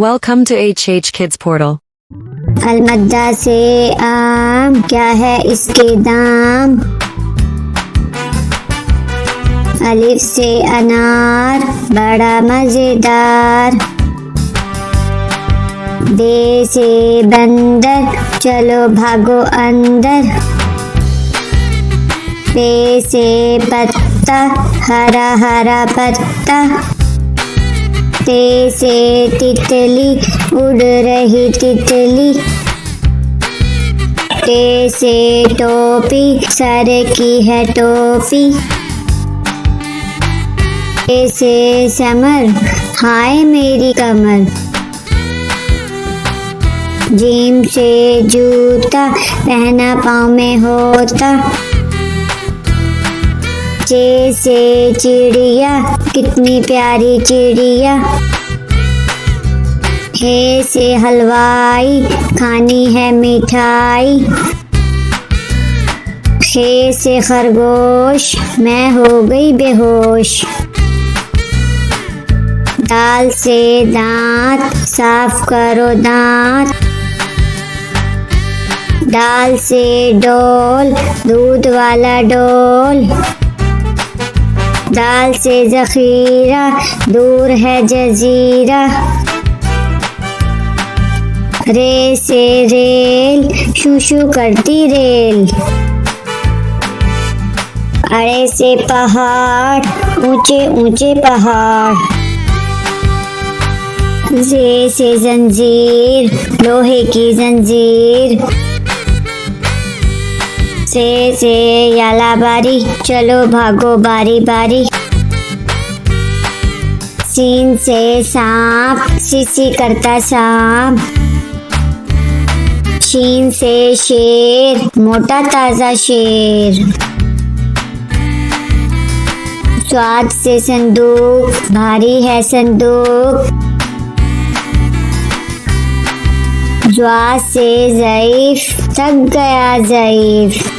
Welcome to HH Kids Portal. अलमद्दा से आम, क्या है इसके दाम। अलिफ से अनार, बड़ा मजेदार। बे से बंदर, चलो भागो अंदर। पे से पत्ता, हरा हरा पत्ता। ते से तितली, उड़ रही तितली। टे से टोपी, सर की है टोपी। टे से समर, हाय मेरी कमर। जीम से जूता, पहना पाँव में होता। चे से चिड़िया, कितनी प्यारी चिड़िया। हे से हलवाई, खानी है मिठाई। खे से खरगोश, मैं हो गई बेहोश। दाल से दांत, साफ करो दांत। दाल से डोल, दूध वाला डोल। दाल से जखीरा, दूर है जजीरा। रे से रेल, शू शू करती रेल। अरे से पहाड़, ऊंचे ऊंचे पहाड़। जे से जंजीर, लोहे की जंजीर। से याला बारी, चलो भागो बारी बारी। सीन से सांप, सीसी करता सांप। शीन से शेर, मोटा ताजा शेर। स्वाद से संदूक, भारी है संदूक। ज्वा से ज़ईफ, थक गया ज़ईफ।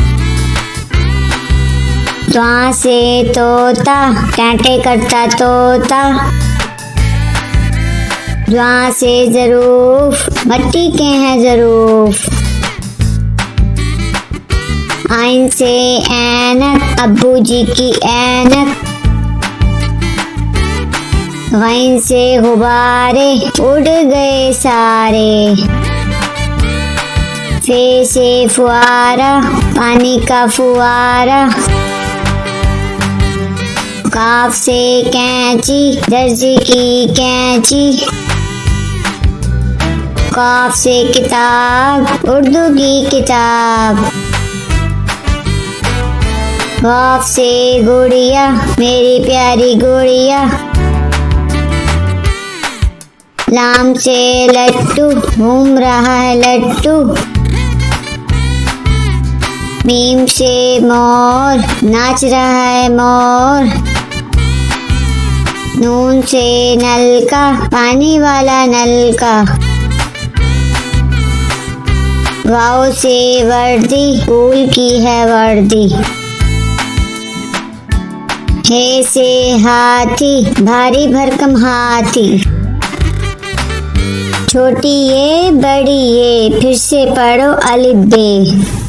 त्वा से तोता, कांटे करता तोता। ज्वा से ज़रूफ, मट्टी के हैं ज़रूफ। आइन से ऐनक, अब्बू जी की ऐनक। गैन से गुब्बारे, उड़ गए सारे। फे से फुआरा, पानी का फुआरा। काफ से कैंची, दर्जी की कैंची। काफ से किताब, उर्दू की किताब। काफ से गुड़िया, मेरी प्यारी गुड़िया। लाम से लट्टू, घूम रहा है लट्टू। मीम से मोर, नाच रहा है मोर। नून से नलका, पानी वाला नलका। वाव से वर्दी, स्कूल की है वर्दी। हे से हाथी, भारी भरकम हाथी। छोटी ये बड़ी ये, फिर से पढ़ो अलिफ बे।